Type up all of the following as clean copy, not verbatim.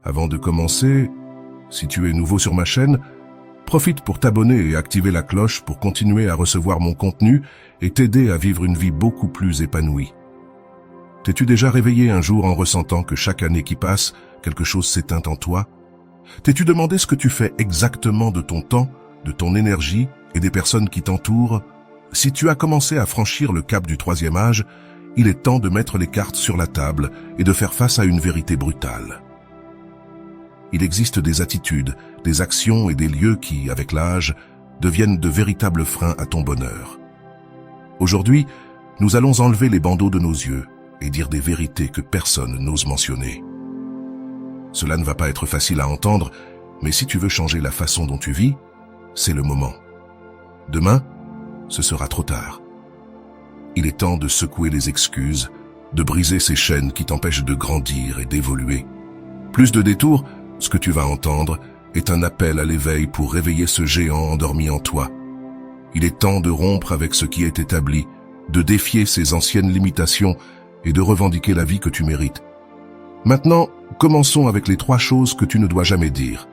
Avant de commencer, si tu es nouveau sur ma chaîne, profite pour t'abonner et activer la cloche pour continuer à recevoir mon contenu et t'aider à vivre une vie beaucoup plus épanouie. T'es-tu déjà réveillé un jour en ressentant que chaque année qui passe, quelque chose s'éteint en toi? T'es-tu demandé ce que tu fais exactement de ton temps, de ton énergie et des personnes qui t'entourent? Si tu as commencé à franchir le cap du 3e âge, il est temps de mettre les cartes sur la table et de faire face à une vérité brutale. Il existe des attitudes, des actions et des lieux qui, avec l'âge, deviennent de véritables freins à ton bonheur. Aujourd'hui, nous allons enlever les bandeaux de nos yeux et dire des vérités que personne n'ose mentionner. Cela ne va pas être facile à entendre, mais si tu veux changer la façon dont tu vis, c'est le moment. Demain, ce sera trop tard. Il est temps de secouer les excuses, de briser ces chaînes qui t'empêchent de grandir et d'évoluer. Plus de détours, ce que tu vas entendre est un appel à l'éveil pour réveiller ce géant endormi en toi. Il est temps de rompre avec ce qui est établi, de défier ces anciennes limitations et de revendiquer la vie que tu mérites. Maintenant, commençons avec les 3 choses que tu ne dois jamais dire.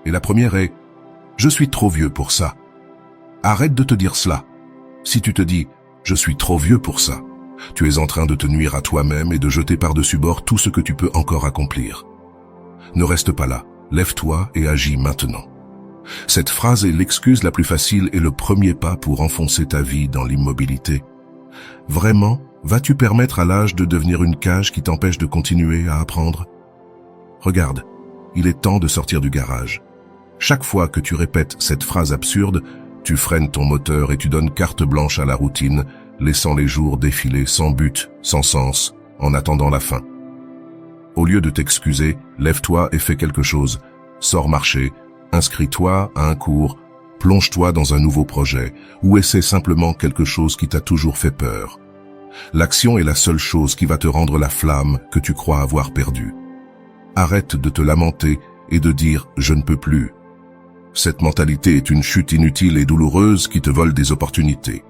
Et la première est « Je suis trop vieux pour ça ». Arrête de te dire cela. Si tu te dis « Je suis trop vieux pour ça », tu es en train de te nuire à toi-même et de jeter par-dessus bord tout ce que tu peux encore accomplir. Ne reste pas là, lève-toi et agis maintenant. Cette phrase est l'excuse la plus facile et le premier pas pour enfoncer ta vie dans l'immobilité. Vraiment, vas-tu permettre à l'âge de devenir une cage qui t'empêche de continuer à apprendre? Regarde, il est temps de sortir du garage. Chaque fois que tu répètes cette phrase absurde, tu freines ton moteur et tu donnes carte blanche à la routine, laissant les jours défiler sans but, sans sens, en attendant la fin. Au lieu de t'excuser, lève-toi et fais quelque chose. Sors marcher, inscris-toi à un cours, plonge-toi dans un nouveau projet, ou essaie simplement quelque chose qui t'a toujours fait peur. L'action est la seule chose qui va te rendre la flamme que tu crois avoir perdue. Arrête de te lamenter et de dire « je ne peux plus ». Cette mentalité est une chute inutile et douloureuse qui te vole des opportunités.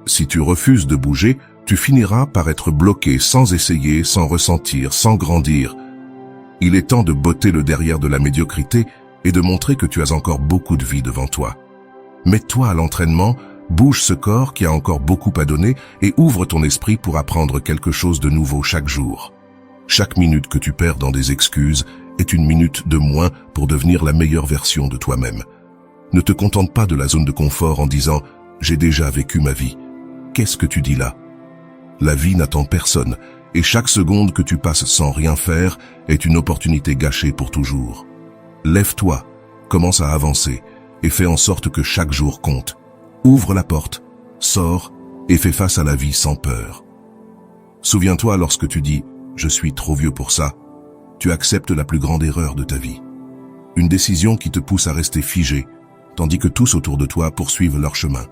Si tu refuses de bouger, tu finiras par être bloqué sans essayer, sans ressentir, sans grandir. Il est temps de botter le derrière de la médiocrité et de montrer que tu as encore beaucoup de vie devant toi. Mets-toi à l'entraînement, bouge ce corps qui a encore beaucoup à donner et ouvre ton esprit pour apprendre quelque chose de nouveau chaque jour. Chaque minute que tu perds dans des excuses est une minute de moins pour devenir la meilleure version de toi-même. Ne te contente pas de la zone de confort en disant « j'ai déjà vécu ma vie ». Qu'est-ce que tu dis là? La vie n'attend personne, et chaque seconde que tu passes sans rien faire est une opportunité gâchée pour toujours. Lève-toi, commence à avancer, et fais en sorte que chaque jour compte. Ouvre la porte, sors, et fais face à la vie sans peur. Souviens-toi lorsque tu dis « je suis trop vieux pour ça », tu acceptes la plus grande erreur de ta vie. Une décision qui te pousse à rester figé, tandis que tous autour de toi poursuivent leur chemin.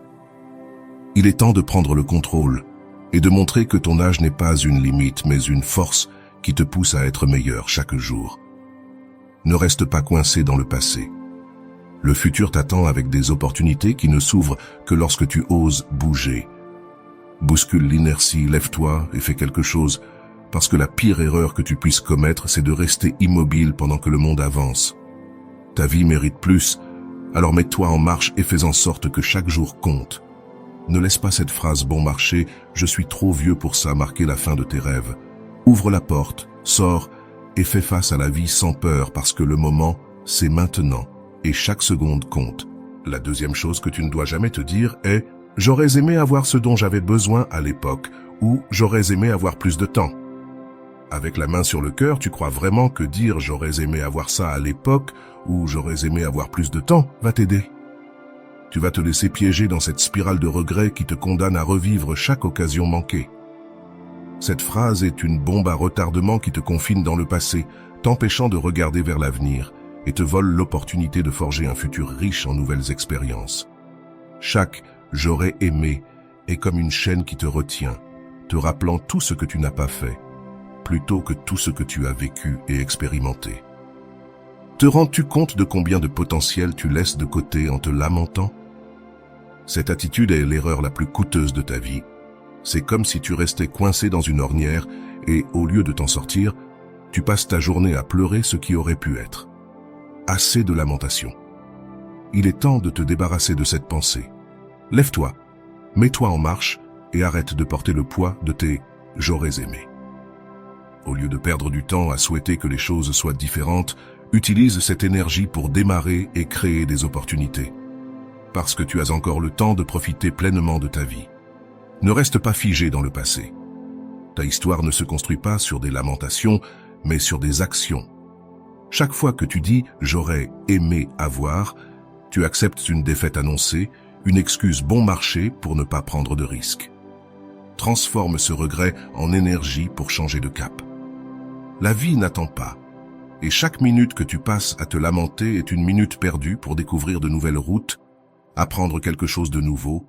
Il est temps de prendre le contrôle et de montrer que ton âge n'est pas une limite, mais une force qui te pousse à être meilleur chaque jour. Ne reste pas coincé dans le passé. Le futur t'attend avec des opportunités qui ne s'ouvrent que lorsque tu oses bouger. Bouscule l'inertie, lève-toi et fais quelque chose, parce que la pire erreur que tu puisses commettre, c'est de rester immobile pendant que le monde avance. Ta vie mérite plus, alors mets-toi en marche et fais en sorte que chaque jour compte. Ne laisse pas cette phrase bon marché « je suis trop vieux pour ça » marquer la fin de tes rêves. Ouvre la porte, sors et fais face à la vie sans peur parce que le moment, c'est maintenant et chaque seconde compte. La deuxième chose que tu ne dois jamais te dire est « j'aurais aimé avoir ce dont j'avais besoin à l'époque » ou « j'aurais aimé avoir plus de temps ». Avec la main sur le cœur, tu crois vraiment que dire « j'aurais aimé avoir ça à l'époque » ou « j'aurais aimé avoir plus de temps » va t'aider? Tu vas te laisser piéger dans cette spirale de regrets qui te condamne à revivre chaque occasion manquée. Cette phrase est une bombe à retardement qui te confine dans le passé, t'empêchant de regarder vers l'avenir et te vole l'opportunité de forger un futur riche en nouvelles expériences. Chaque « j'aurais aimé » est comme une chaîne qui te retient, te rappelant tout ce que tu n'as pas fait, plutôt que tout ce que tu as vécu et expérimenté. Te rends-tu compte de combien de potentiel tu laisses de côté en te lamentant? Cette attitude est l'erreur la plus coûteuse de ta vie. C'est comme si tu restais coincé dans une ornière et, au lieu de t'en sortir, tu passes ta journée à pleurer ce qui aurait pu être. Assez de lamentation. Il est temps de te débarrasser de cette pensée. Lève-toi, mets-toi en marche et arrête de porter le poids de tes « j'aurais aimé ». Au lieu de perdre du temps à souhaiter que les choses soient différentes, utilise cette énergie pour démarrer et créer des opportunités. Parce que tu as encore le temps de profiter pleinement de ta vie. Ne reste pas figé dans le passé. Ta histoire ne se construit pas sur des lamentations, mais sur des actions. Chaque fois que tu dis « j'aurais aimé avoir », tu acceptes une défaite annoncée, une excuse bon marché pour ne pas prendre de risques. Transforme ce regret en énergie pour changer de cap. La vie n'attend pas, et chaque minute que tu passes à te lamenter est une minute perdue pour découvrir de nouvelles routes, apprendre quelque chose de nouveau,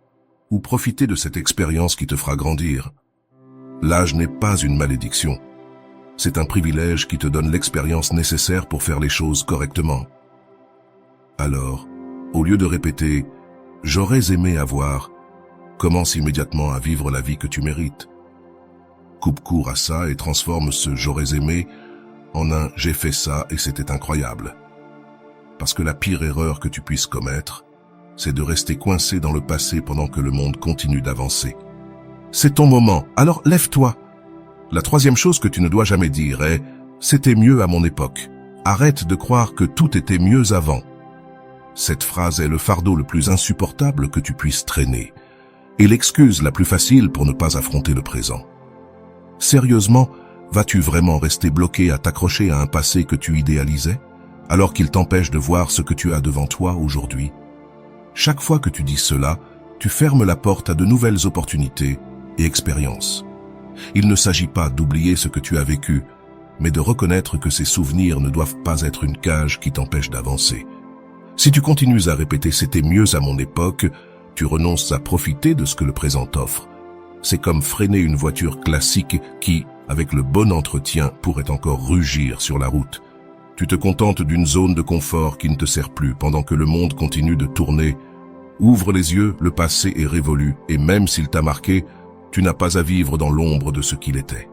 ou profiter de cette expérience qui te fera grandir. L'âge n'est pas une malédiction. C'est un privilège qui te donne l'expérience nécessaire pour faire les choses correctement. Alors, au lieu de répéter « j'aurais aimé avoir », commence immédiatement à vivre la vie que tu mérites. Coupe court à ça et transforme ce « j'aurais aimé » en un « j'ai fait ça et c'était incroyable ». Parce que la pire erreur que tu puisses commettre, c'est de rester coincé dans le passé pendant que le monde continue d'avancer. C'est ton moment, alors lève-toi. La troisième chose que tu ne dois jamais dire est « c'était mieux à mon époque ». Arrête de croire que tout était mieux avant. Cette phrase est le fardeau le plus insupportable que tu puisses traîner et l'excuse la plus facile pour ne pas affronter le présent. Sérieusement, vas-tu vraiment rester bloqué à t'accrocher à un passé que tu idéalisais, alors qu'il t'empêche de voir ce que tu as devant toi aujourd'hui? Chaque fois que tu dis cela, tu fermes la porte à de nouvelles opportunités et expériences. Il ne s'agit pas d'oublier ce que tu as vécu, mais de reconnaître que ces souvenirs ne doivent pas être une cage qui t'empêche d'avancer. Si tu continues à répéter « c'était mieux à mon époque », tu renonces à profiter de ce que le présent t'offre. C'est comme freiner une voiture classique qui, avec le bon entretien, pourrait encore rugir sur la route. Tu te contentes d'une zone de confort qui ne te sert plus pendant que le monde continue de tourner. Ouvre les yeux, le passé est révolu, et même s'il t'a marqué, tu n'as pas à vivre dans l'ombre de ce qu'il était.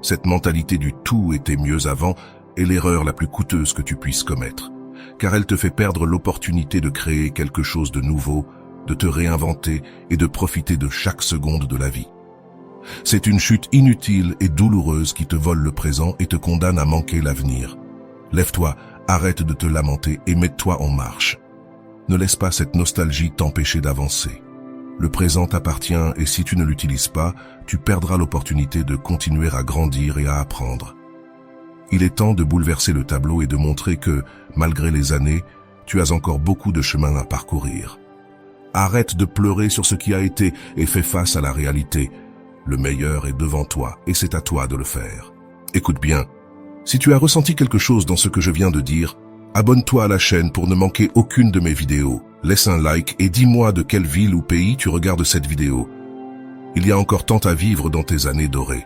Cette mentalité du « tout était mieux avant » est l'erreur la plus coûteuse que tu puisses commettre, car elle te fait perdre l'opportunité de créer quelque chose de nouveau, de te réinventer et de profiter de chaque seconde de la vie. C'est une chute inutile et douloureuse qui te vole le présent et te condamne à manquer l'avenir. Lève-toi, arrête de te lamenter et mets-toi en marche. Ne laisse pas cette nostalgie t'empêcher d'avancer. Le présent t'appartient et si tu ne l'utilises pas, tu perdras l'opportunité de continuer à grandir et à apprendre. Il est temps de bouleverser le tableau et de montrer que, malgré les années, tu as encore beaucoup de chemin à parcourir. Arrête de pleurer sur ce qui a été et fais face à la réalité. Le meilleur est devant toi et c'est à toi de le faire. Écoute bien, si tu as ressenti quelque chose dans ce que je viens de dire, abonne-toi à la chaîne pour ne manquer aucune de mes vidéos. Laisse un like et dis-moi de quelle ville ou pays tu regardes cette vidéo. Il y a encore tant à vivre dans tes années dorées.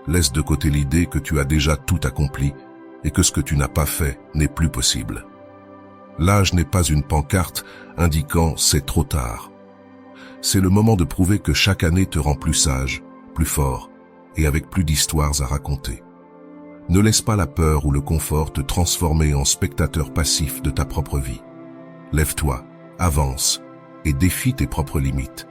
Laisse de côté l'idée que tu as déjà tout accompli et que ce que tu n'as pas fait n'est plus possible. L'âge n'est pas une pancarte indiquant « c'est trop tard ». C'est le moment de prouver que chaque année te rend plus sage, plus fort et avec plus d'histoires à raconter. Ne laisse pas la peur ou le confort te transformer en spectateur passif de ta propre vie. Lève-toi, avance et défie tes propres limites.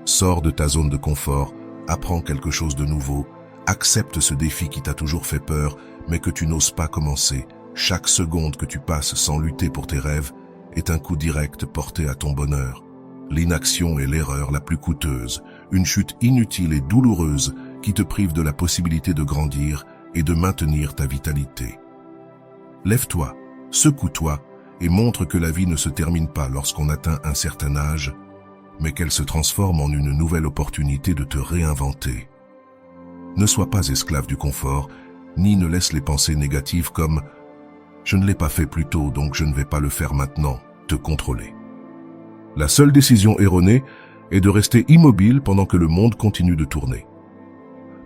Sors de ta zone de confort, apprends quelque chose de nouveau, accepte ce défi qui t'a toujours fait peur mais que tu n'oses pas commencer. Chaque seconde que tu passes sans lutter pour tes rêves est un coup direct porté à ton bonheur. L'inaction est l'erreur la plus coûteuse, une chute inutile et douloureuse qui te prive de la possibilité de grandir et de maintenir ta vitalité. Lève-toi, secoue-toi et montre que la vie ne se termine pas lorsqu'on atteint un certain âge, mais qu'elle se transforme en une nouvelle opportunité de te réinventer. Ne sois pas esclave du confort, ni ne laisse les pensées négatives comme « je ne l'ai pas fait plus tôt, donc je ne vais pas le faire maintenant » te contrôler. La seule décision erronée est de rester immobile pendant que le monde continue de tourner.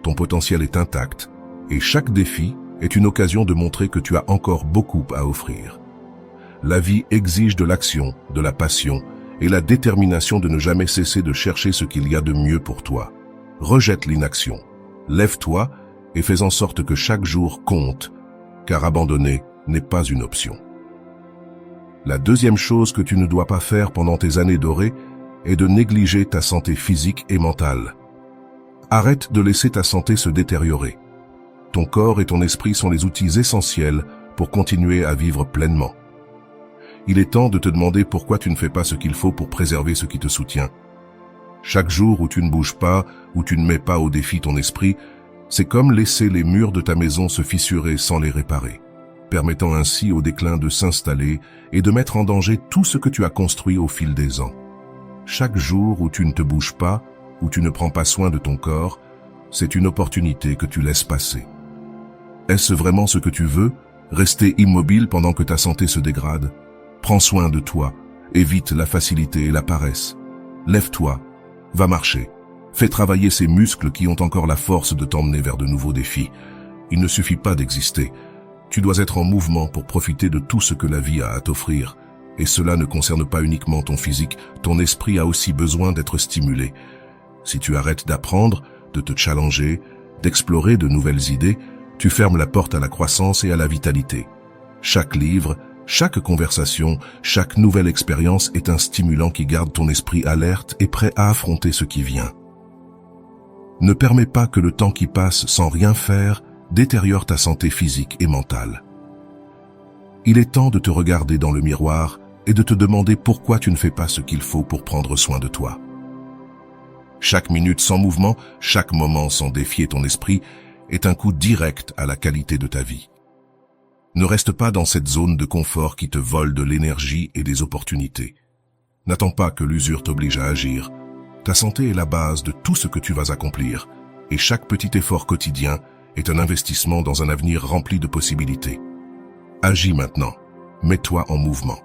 Ton potentiel est intact et chaque défi est une occasion de montrer que tu as encore beaucoup à offrir. La vie exige de l'action, de la passion et la détermination de ne jamais cesser de chercher ce qu'il y a de mieux pour toi. Rejette l'inaction, lève-toi et fais en sorte que chaque jour compte, car abandonner n'est pas une option. La deuxième chose que tu ne dois pas faire pendant tes années dorées est de négliger ta santé physique et mentale. Arrête de laisser ta santé se détériorer. Ton corps et ton esprit sont les outils essentiels pour continuer à vivre pleinement. Il est temps de te demander pourquoi tu ne fais pas ce qu'il faut pour préserver ce qui te soutient. Chaque jour où tu ne bouges pas, où tu ne mets pas au défi ton esprit, c'est comme laisser les murs de ta maison se fissurer sans les réparer, permettant ainsi au déclin de s'installer et de mettre en danger tout ce que tu as construit au fil des ans. Chaque jour où tu ne te bouges pas, où tu ne prends pas soin de ton corps, c'est une opportunité que tu laisses passer. Est-ce vraiment ce que tu veux, rester immobile pendant que ta santé se dégrade? Prends soin de toi, évite la facilité et la paresse. Lève-toi, va marcher, fais travailler ces muscles qui ont encore la force de t'emmener vers de nouveaux défis. Il ne suffit pas d'exister. Tu dois être en mouvement pour profiter de tout ce que la vie a à t'offrir. Et cela ne concerne pas uniquement ton physique, ton esprit a aussi besoin d'être stimulé. Si tu arrêtes d'apprendre, de te challenger, d'explorer de nouvelles idées, tu fermes la porte à la croissance et à la vitalité. Chaque livre, chaque conversation, chaque nouvelle expérience est un stimulant qui garde ton esprit alerte et prêt à affronter ce qui vient. Ne permets pas que le temps qui passe sans rien faire détériore ta santé physique et mentale. Il est temps de te regarder dans le miroir et de te demander pourquoi tu ne fais pas ce qu'il faut pour prendre soin de toi. Chaque minute sans mouvement, chaque moment sans défier ton esprit est un coup direct à la qualité de ta vie. Ne reste pas dans cette zone de confort qui te vole de l'énergie et des opportunités. N'attends pas que l'usure t'oblige à agir. Ta santé est la base de tout ce que tu vas accomplir, et chaque petit effort quotidien est un investissement dans un avenir rempli de possibilités. Agis maintenant, mets-toi en mouvement.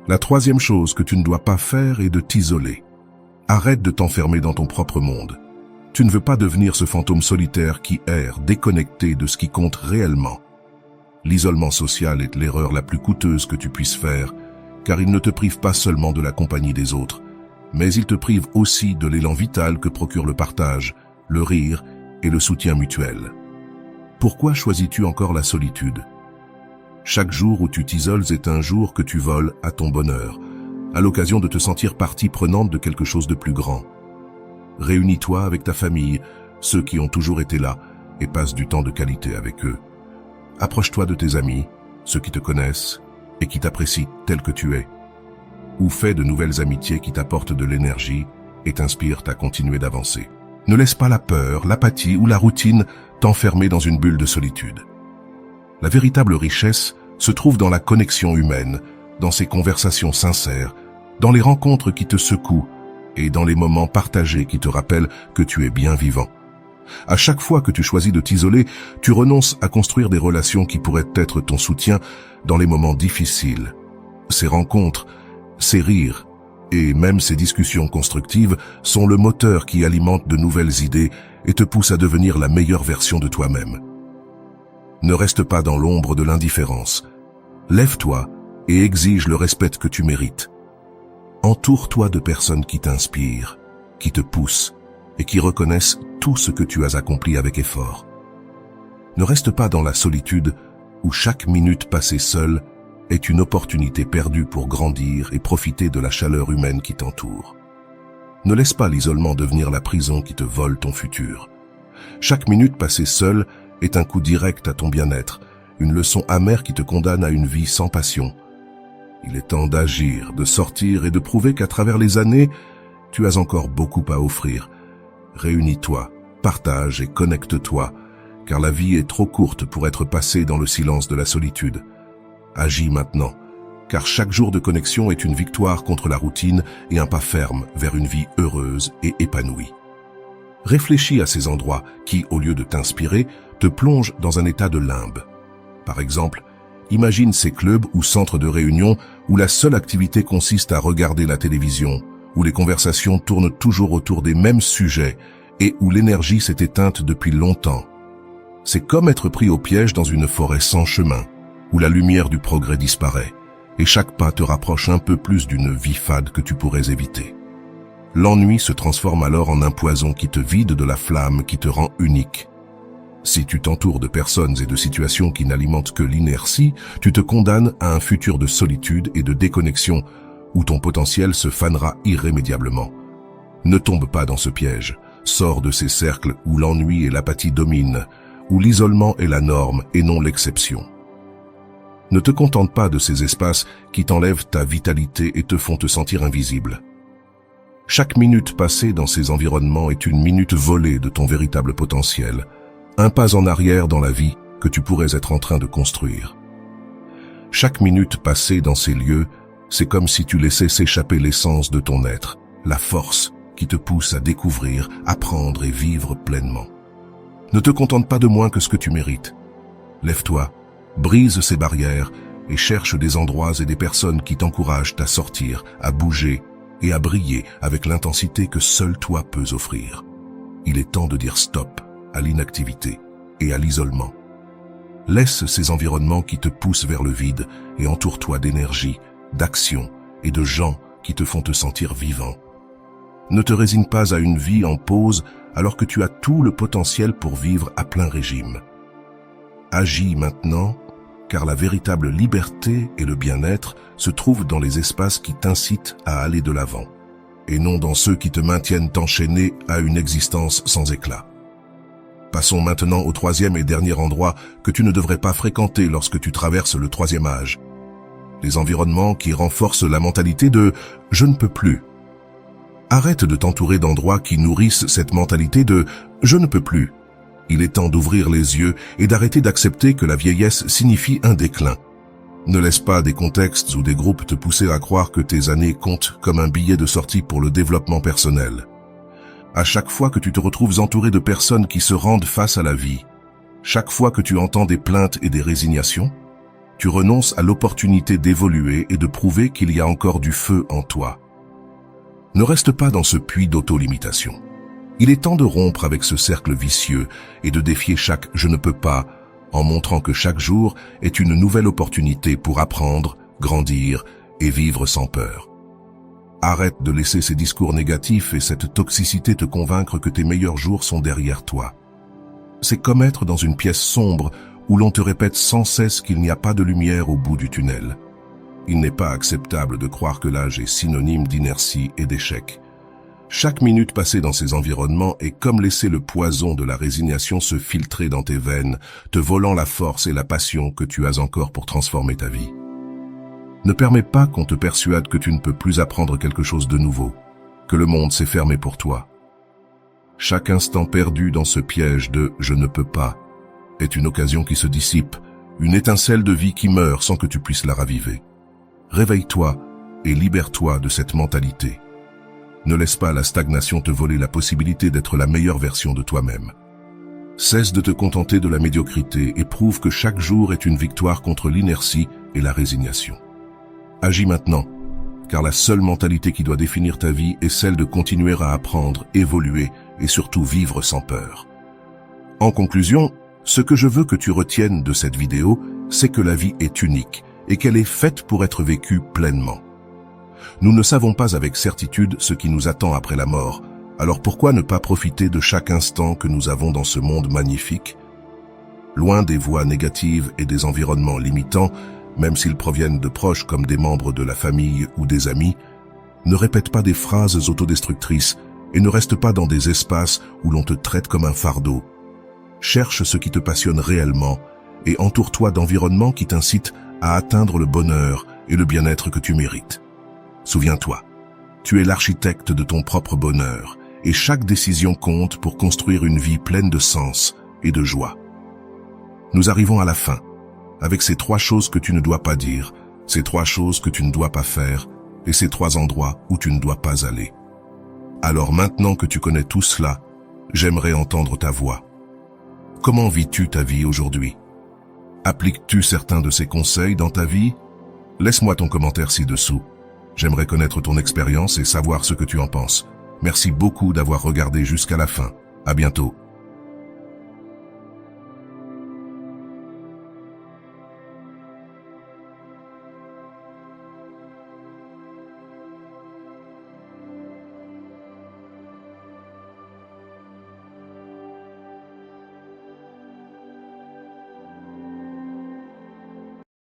La troisième chose que tu ne dois pas faire est de t'isoler. Arrête de t'enfermer dans ton propre monde. Tu ne veux pas devenir ce fantôme solitaire qui erre, déconnecté de ce qui compte réellement. L'isolement social est l'erreur la plus coûteuse que tu puisses faire, car il ne te prive pas seulement de la compagnie des autres, mais il te prive aussi de l'élan vital que procure le partage, le rire et le soutien mutuel. Pourquoi choisis-tu encore la solitude? Chaque jour où tu t'isoles est un jour que tu voles à ton bonheur, à l'occasion de te sentir partie prenante de quelque chose de plus grand. Réunis-toi avec ta famille, ceux qui ont toujours été là, et passe du temps de qualité avec eux. Approche-toi de tes amis, ceux qui te connaissent et qui t'apprécient tel que tu es. Ou fais de nouvelles amitiés qui t'apportent de l'énergie et t'inspirent à continuer d'avancer. Ne laisse pas la peur, l'apathie ou la routine t'enfermer dans une bulle de solitude. La véritable richesse se trouve dans la connexion humaine, dans ces conversations sincères, dans les rencontres qui te secouent et dans les moments partagés qui te rappellent que tu es bien vivant. À chaque fois que tu choisis de t'isoler, tu renonces à construire des relations qui pourraient être ton soutien dans les moments difficiles. Ces rencontres, ces rires et même ces discussions constructives sont le moteur qui alimente de nouvelles idées et te pousse à devenir la meilleure version de toi-même. Ne reste pas dans l'ombre de l'indifférence. Lève-toi et exige le respect que tu mérites. Entoure-toi de personnes qui t'inspirent, qui te poussent et qui reconnaissent tout ce que tu as accompli avec effort. Ne reste pas dans la solitude où chaque minute passée seule est une opportunité perdue pour grandir et profiter de la chaleur humaine qui t'entoure. Ne laisse pas l'isolement devenir la prison qui te vole ton futur. Chaque minute passée seule est un coup direct à ton bien-être, une leçon amère qui te condamne à une vie sans passion. Il est temps d'agir, de sortir et de prouver qu'à travers les années, tu as encore beaucoup à offrir. Réunis-toi, partage et connecte-toi, car la vie est trop courte pour être passée dans le silence de la solitude. Agis maintenant, car chaque jour de connexion est une victoire contre la routine et un pas ferme vers une vie heureuse et épanouie. Réfléchis à ces endroits qui, au lieu de t'inspirer, te plongent dans un état de limbe. Par exemple, imagine ces clubs ou centres de réunion où la seule activité consiste à regarder la télévision, où les conversations tournent toujours autour des mêmes sujets et où l'énergie s'est éteinte depuis longtemps. C'est comme être pris au piège dans une forêt sans chemin, où la lumière du progrès disparaît, et chaque pas te rapproche un peu plus d'une vie fade que tu pourrais éviter. L'ennui se transforme alors en un poison qui te vide de la flamme qui te rend unique. Si tu t'entoures de personnes et de situations qui n'alimentent que l'inertie, tu te condamnes à un futur de solitude et de déconnexion où ton potentiel se fanera irrémédiablement. Ne tombe pas dans ce piège. Sors de ces cercles où l'ennui et l'apathie dominent, où l'isolement est la norme et non l'exception. Ne te contente pas de ces espaces qui t'enlèvent ta vitalité et te font te sentir invisible. Chaque minute passée dans ces environnements est une minute volée de ton véritable potentiel, un pas en arrière dans la vie que tu pourrais être en train de construire. Chaque minute passée dans ces lieux, c'est comme si tu laissais s'échapper l'essence de ton être, la force qui te pousse à découvrir, apprendre et vivre pleinement. Ne te contente pas de moins que ce que tu mérites. Lève-toi, brise ces barrières et cherche des endroits et des personnes qui t'encouragent à sortir, à bouger et à briller avec l'intensité que seul toi peux offrir. Il est temps de dire stop à l'inactivité et à l'isolement. Laisse ces environnements qui te poussent vers le vide et entoure-toi d'énergie, d'action et de gens qui te font te sentir vivant. Ne te résigne pas à une vie en pause alors que tu as tout le potentiel pour vivre à plein régime. Agis maintenant, car la véritable liberté et le bien-être se trouvent dans les espaces qui t'incitent à aller de l'avant, et non dans ceux qui te maintiennent enchaîné à une existence sans éclat. Passons maintenant au troisième et dernier endroit que tu ne devrais pas fréquenter lorsque tu traverses le troisième âge. Les environnements qui renforcent la mentalité de « je ne peux plus ». Arrête de t'entourer d'endroits qui nourrissent cette mentalité de « je ne peux plus ». Il est temps d'ouvrir les yeux et d'arrêter d'accepter que la vieillesse signifie un déclin. Ne laisse pas des contextes ou des groupes te pousser à croire que tes années comptent comme un billet de sortie pour le développement personnel. À chaque fois que tu te retrouves entouré de personnes qui se rendent face à la vie, chaque fois que tu entends des plaintes et des résignations, tu renonces à l'opportunité d'évoluer et de prouver qu'il y a encore du feu en toi. Ne reste pas dans ce puits d'auto-limitation. Il est temps de rompre avec ce cercle vicieux et de défier chaque « je ne peux pas » en montrant que chaque jour est une nouvelle opportunité pour apprendre, grandir et vivre sans peur. Arrête de laisser ces discours négatifs et cette toxicité te convaincre que tes meilleurs jours sont derrière toi. C'est comme être dans une pièce sombre où l'on te répète sans cesse qu'il n'y a pas de lumière au bout du tunnel. Il n'est pas acceptable de croire que l'âge est synonyme d'inertie et d'échec. Chaque minute passée dans ces environnements est comme laisser le poison de la résignation se filtrer dans tes veines, te volant la force et la passion que tu as encore pour transformer ta vie. Ne permets pas qu'on te persuade que tu ne peux plus apprendre quelque chose de nouveau, que le monde s'est fermé pour toi. Chaque instant perdu dans ce piège de « je ne peux pas » est une occasion qui se dissipe, une étincelle de vie qui meurt sans que tu puisses la raviver. Réveille-toi et libère-toi de cette mentalité. Ne laisse pas la stagnation te voler la possibilité d'être la meilleure version de toi-même. Cesse de te contenter de la médiocrité et prouve que chaque jour est une victoire contre l'inertie et la résignation. Agis maintenant, car la seule mentalité qui doit définir ta vie est celle de continuer à apprendre, évoluer et surtout vivre sans peur. En conclusion, ce que je veux que tu retiennes de cette vidéo, c'est que la vie est unique et qu'elle est faite pour être vécue pleinement. Nous ne savons pas avec certitude ce qui nous attend après la mort, alors pourquoi ne pas profiter de chaque instant que nous avons dans ce monde magnifique? Loin des voix négatives et des environnements limitants, même s'ils proviennent de proches comme des membres de la famille ou des amis, ne répète pas des phrases autodestructrices et ne reste pas dans des espaces où l'on te traite comme un fardeau. Cherche ce qui te passionne réellement et entoure-toi d'environnements qui t'incitent à atteindre le bonheur et le bien-être que tu mérites. Souviens-toi, tu es l'architecte de ton propre bonheur et chaque décision compte pour construire une vie pleine de sens et de joie. Nous arrivons à la fin, avec ces 3 choses que tu ne dois pas dire, ces 3 choses que tu ne dois pas faire et ces 3 endroits où tu ne dois pas aller. Alors maintenant que tu connais tout cela, j'aimerais entendre ta voix. Comment vis-tu ta vie aujourd'hui? Appliques-tu certains de ces conseils dans ta vie? Laisse-moi ton commentaire ci-dessous. J'aimerais connaître ton expérience et savoir ce que tu en penses. Merci beaucoup d'avoir regardé jusqu'à la fin. À bientôt.